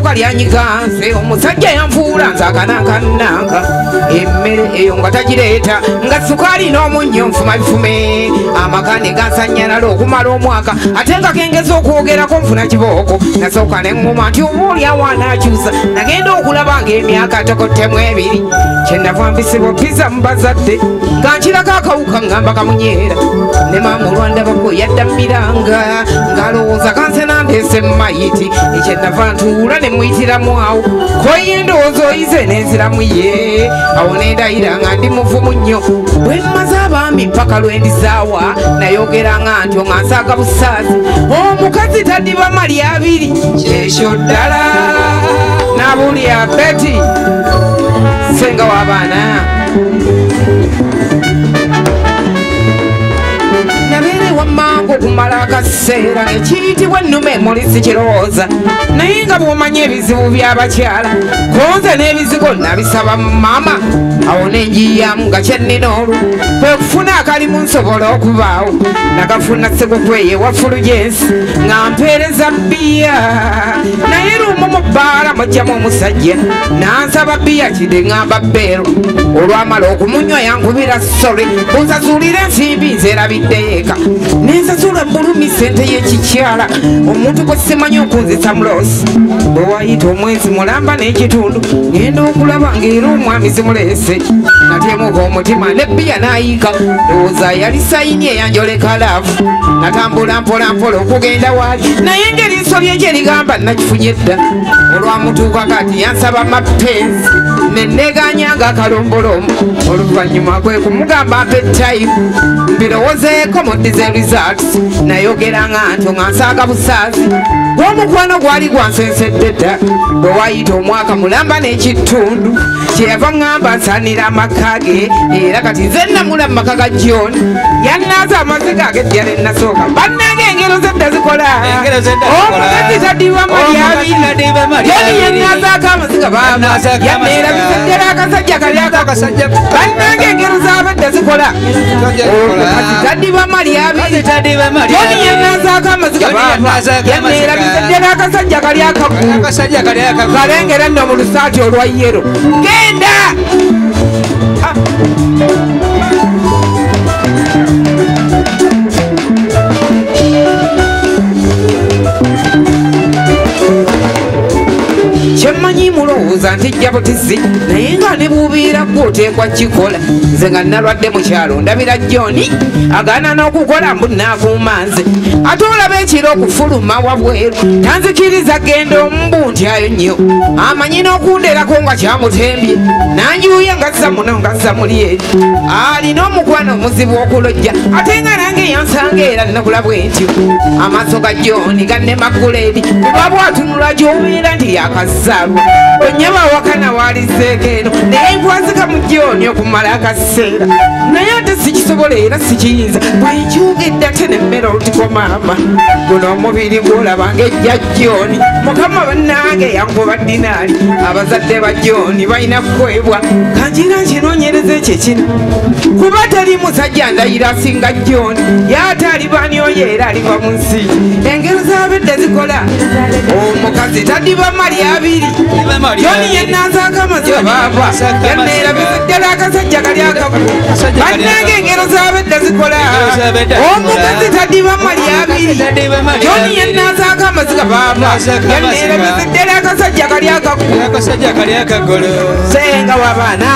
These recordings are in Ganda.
edduuka lyanyiganze omusajja yanfuula nzakanakananka emmere eyo nga tagireeta nga sukaali n'omunnyo nfuma bifume amaka ne gansanyalala okumala omwaka ate nga kengeza okwogerako nfuna kibooko nasooka ne ŋŋuma nti oba olyawo anaakyusa nagenda okulaba ng'emyaka tokottemu ebiri kyenava mbisibwa pizza mu bazadde nga nkirako akawuka ŋŋamba kamunyeera ne maama olwandabako yadda mmiranga ng'alowooza kansena ndeese mumayiti ekyenava ntuula ne muyitiramu awo koye endowooza oyize n'enziramu ye awo nendayira nga ndi muvumu nnyo bwe mmaze abaami ppaka lwendizaawa nayogera nga ntyo nga nsaaga busaazi omukazi taddiba mali abiri kyekyo ddala nabulya beti senga w'abaana wamangu okumala akaseera ng'ekiyitibwa ennume emulisi kirowooza naye nga bw'omanya ebizibu by'abakyala konze n'ebizigo nabisaba maama awo nenjiyamu nga kyennina olwo kwe kufuna akalimu nsobola okubaawo nagafuna sekukweye wa Fulgensi nga mpeereza bbiya naye lumu mu bbaala mujjamu omusajja nansaba bbiya kide ŋŋamba bbeero olwamala okumunywa yankubira sole bunsazuulira ensimbi nzeerabiddeyo eka nensasula bulumi sente y'ekikyala omuntu gwe simanyi okunzisa mulosi bwe wayita omwezi mulamba n'ekitundu ngenda okulaba ng'era omwami zimuleese natyemuka omutima nebbiya n'ayiika ndowooza yali sayini eyanjoleka laavu natambula mpolampola okugenda waali naye ng'eriiso lye gye ligamba nakifunye dda olwamutuuka kati yansaba mapenzi neneganyanga akalombolombo oluvannyuma kwe kumugamba mpe tayimu mbirowoozeeko muddize results nayogera nga ntyo nga nsaaga busaazi gwomukwano gwali gwansensedde dda bwe wayita omwaka mulamba n'ekitundu kyeyava ŋŋamba nsaanira amaka ge era kati nze namula mu maka ga John yannaaza amaziga ag'eddala ennasooka bannange engero zedda zikola omukazi taddiwa mali abiri John yannaazaako amaziga baaba yanneera biseddera akasajja kali akakasajja bannange engero z'abadda zikola omukazi taddiwa mali abiri John yannaazaako amaziga baaba yanneera biseddera akasajja kali akagu kalengera nno mu lusaati olwa yero genda kyemmanyi mulowooza nti jja butizi naye nga ne buubiira gwoteekwa kikola nze nga nalwadde mukyalo ndabira John agaana n'okukola mbu naakuuma nze ate olaba ekiro okufuluma wabweru tanzikiriza genda omubu ntyayo nnyo amanyi n'okunderako nga kyamutembye nanjuuye nga zza muno nga zza muli eri alina omukwano omuzibu okulojja ate nga nange yansanga era nakula bwe ntyo amaaso ga John gannema guleedi kuba bwatunula gy'obeera nti yakazaalwa onyaba awakana waalizeeko eno naye nkwazika mu John okumala akaseera naye ate sikisobola era sikiyinza bwenkyogedde ate nemmere olutiko maama guno omubiri gwolaba ng'ejja John mukama bannange yankuba dinaali abazadde ba John balina kukwebwa kanjira nkinoonyereza ekyo ekino kuba tali musajja ndayira asinga John yaate alibaani oyo era aliva mu nsi engero z'abedde zikola omukazi taddiba mali abiri John yennaazaako amaziga baaba yanneera biseddera akasajja kali akagu bannange engero z'abedde zikola omukazi taddiba mali abiri John yennaazaako amaziga baaba yanneera biseddera akasajja kali akagu senga w'abaana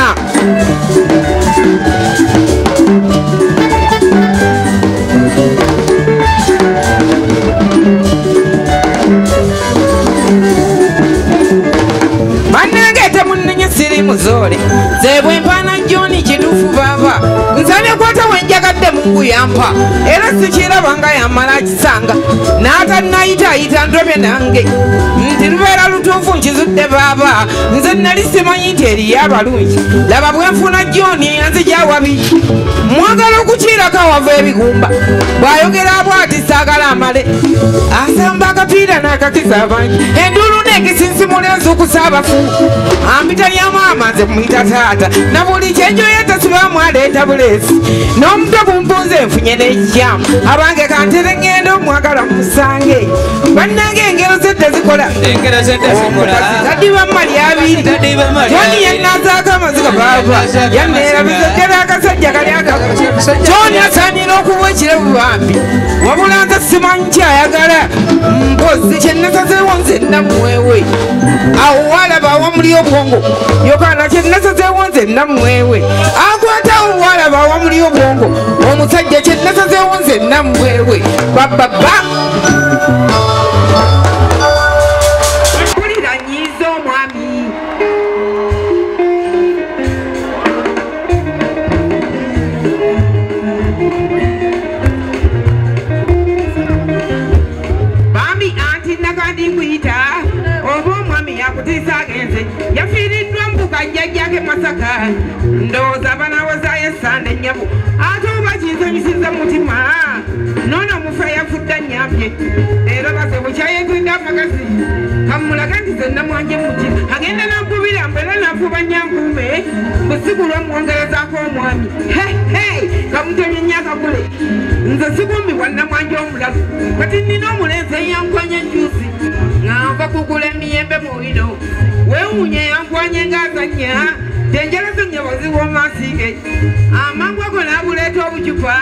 bannange temunnenye siri muzoole ze bwe mpaana John kituufu baaba nsabye kwata wenjagadde Mungu yampa era sikiraba nga yamala akisanga n'atannayitaayita ndobye nange nti lubeera lutuufu nkizudde baaba nze nali simanyi nti eriyo abalungi laba bwe nfuna John yanzijaawabi mwagala okukiirako awava ebigumba bw'ayogera bw'ati saagala amale asamba akapiira n'akakiza abangi enduulu egisinsimula enzukusa abafu ambita lyamu amaze kumuyita taata na buli kyenjoya tasibaamu aleeta buleesi n'omutwe bumpunze enfunye n'ejjamu abange kantere ngenda omwagala musange bannange engero zedde zikola tadiba mali abiri joni yenazaako amaziga baava yanneerabizeddera akasajja kali joni asaanira okuwa ekirabu bambi wabula nze simanyi kyayagala mpozi kyenasazeewo nze namuwewe awo walaba awamuli obwongo yokana kyenasazeewo nze namuwewe akwata awo walaba awamuli obwongo omusajja kyenasazeewo nze namuwewe bababa mpulira nyiiza omwami bambi anti nakandi nkuyita oba omwami yakutiisa agenze yafiiriddwa mbuga jjajjake Masaka ndowooza banaawozayo essande nnyabo ate oba kinsanyusiza mutima noono omufa yafudde annyambye era baze bukyayetwinde amagasi kamulaga nti zenna mwanje muki agenda nankubira mbera nafuba nyankuume busigulwa mwongerezaako omwami kamutonye nyakagule nze sikuumibwa nnamwanje omulalu kati nnina omulenzi eyankwanya enjuusi ng'anva kugula emiyembe mu bino weewuunya yankwanye ng'azannya tenjala zonnya baziwa omaasiige amangu ago n'abuleeta obucupa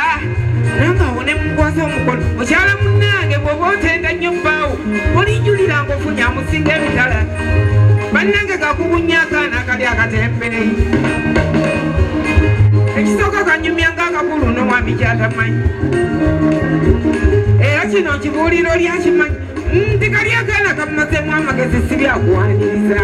nanga awo ne mukwasa omukono mukyala munnange bw'oba otenda nnyo bbaawo olinjuliranga ofunye amusinga emitala bannange gakubunya akaana akali akatembereyi ekisooka kanyumya ng'akakulu n'omwami kyatamanyi era kino kibuuliro lyakimanyi nti kali akaana kamumazeemu amagezi si byakuwaniriza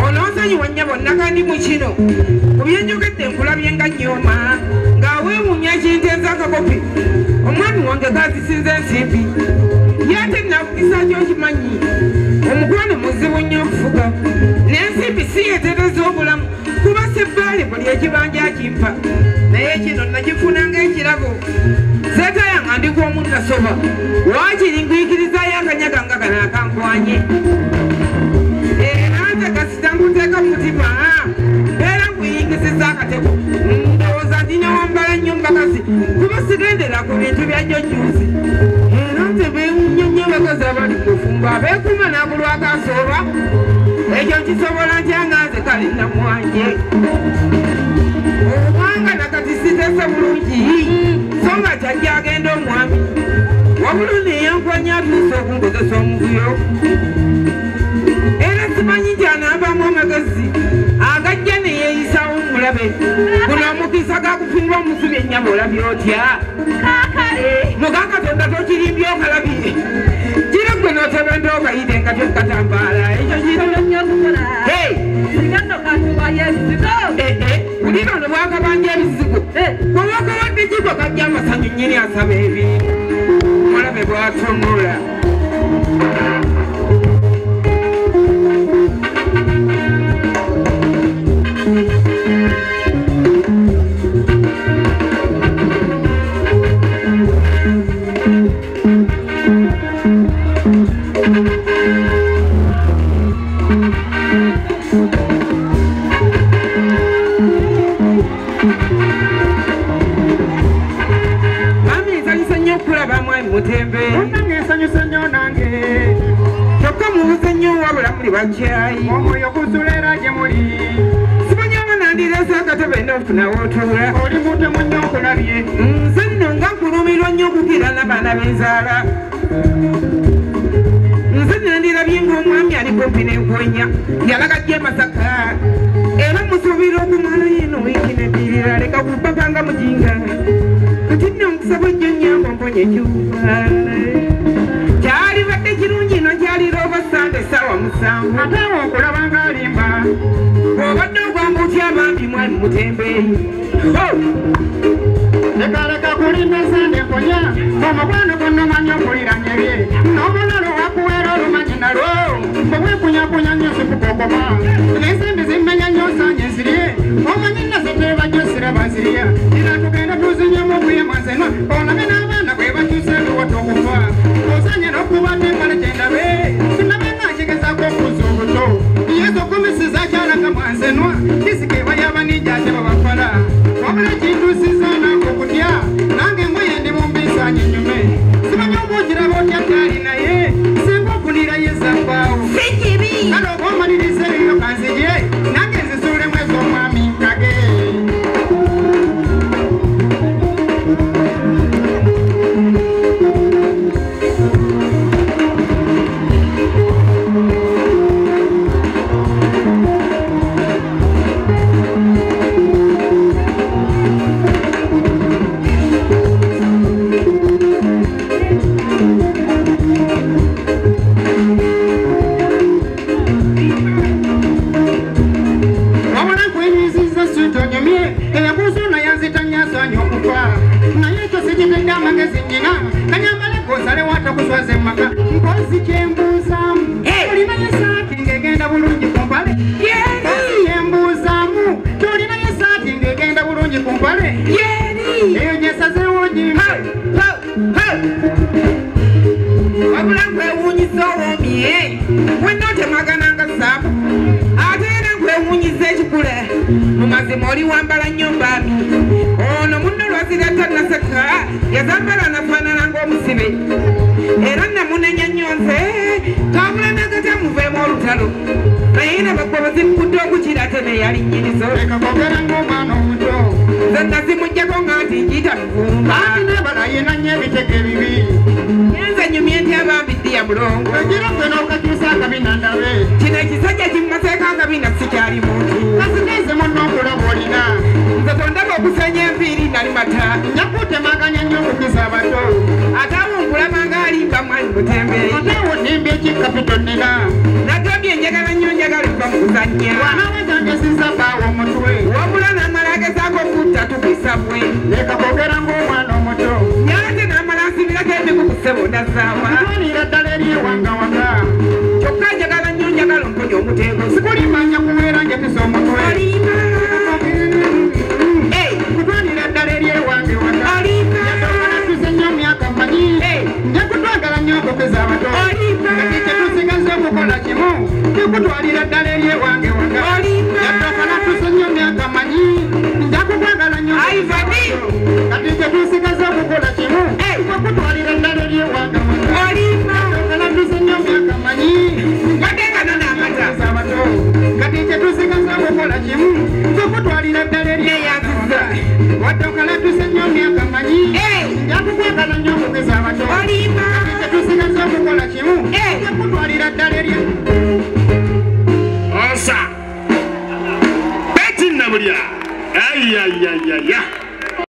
olonsonyiwa nnya bonna kandi mu kino ku byenjogedde nkulabye nga nyooma ng'aweewuunya kintenza akakopi omwami wange kazisinza ensimbi yate nakugisa kyokimanyi omukwano muzibu nnyo okufuga n'ensimbi si yetereza obulamu kuba sebbaale buli ekibanja akimpa naye kino nakifuna ng'ekirabo seetaya nga ndiko omunnasoba waakiri nkuyikirizayo akanyaga nga kano akankwanye era nze kasita nkuteeka mutima era nkuyingisiza akatego ndowooza ndinewambala nnyo mbakazi kuba sigendera ku bintu bya jjojjuuzi era nze beewunya nnyo abakazi abali ku bufumbo abeekuuma n'abulwakasooba ekyo nkisobola ntya nga nze kale namwanje obanga nakati sitese bulungi so nga kyajja agenda omwami wabula neyankwanya atuusa okungozesa omuvuyo era simanyi nti anaavaamu amagezi agajja neyeeyisawo omulabe guno omukisa gakufiirwa omusubi ennyama olabye otya mugakatonda tokirimbye okalabye kira gwe n'otebenda okayite nga tyokatambaala ekyo buliro ne bwagabanja ebizigo bwewagawadde kigo kajja amasanyu nnyini asaba ebintu mulabe bwatonula omwoyo gusulera gye muli simanyawo nandiresa akatebe n'ofunawotuula oli mutemu nnyo okulabye nze nno nga nkulumirwa nnyo okugira n'abaana benzaala nze nandirabye ng'omwami ali kumpi n'enkonya yalaga gye Masaka era musuubira okumalayo eno wiiki neddirira leka kupaka nga mujinga kati nno nkusaba ojjo nnyamba omponya ekiwuba kyali badde kirungi ino kyalira oba sande essaawa 7 ate awo okulaba ng'alimba obadde ogwamba otya abambi mwali mutembeeyi lekaleka kulinda sande enkonya omukwano gonna omanyi okuliranye bye n'omulalo wakuweera olumanyi nalwo bwebwekunyakunya nnyo sikukokoma n'ensimbi zimmenya nnyo osaanye zirye omanyi naziteeba nnyo siraba zirya wabadde owomye wenna otemagana nga saabu ate era nkwewunyiza ekikule mu mazima oli wambala nnyo mbaami ono munno lwazira tannaseka yazambala nafaanana ng'omusibe era namunenya nnyo nze kabula nagata muveemu olutalo naye nabagobozi mukudde okukira ate neyali nnyinizo nze nazimugyako nga nti njiyita muvumba yenanye ebitege bibi yenze nyumye nti abambiddi ya mulongo ogira gwe n'okakyusa akabina ndabe kino ekisajja kimumaseeko akabina sikyali muntu kasineze munno okulaba olina nze tondaba okusenya enviiri nali mata njakutemaganya nnyo okukiza abato ate awo nkulaba nga alimba mwali mutembeeyi ate awo nimba ekikapito nnina nagambye njagala nnyo njagala eva mu kuzannya wanawe zange sizabaawo omutwe wabula n'amala agezaako okutta tugwisa bwe leka kwogera ng'omwana omuto nyate n'amala nsibirako emigugu ssebo ndazaawa atwalira ddala eri ewanga waka kyokka njagala nnyo njagala omponya omuteego sikulimanya kubeera njemisa omutwe alima kutwalira ddala eri ewange waka alima yatomanatuze nnyo myaka manyi nja kutwagala nnyo okugeza abato kati kyetusigaze okukola kimu kikutwalira ddala eri ewange waka yatomanatuze nnyo myaka manyi nja kukwagala nnyo kati kyetusigaze okukola kimu kikutwalira ddala eri ewange waka yatomanatuze nnyo myaka manyi badengana n'amata abato kati kyetusigaze okukola kimu kikutwalira ddala eri eyanziza wadokala tusenya myaka manyi njakukwagala nnyo okugeza abato tetusigaza okukola kimu yakutwalira ddala erye osa beti nabulya ayayayaya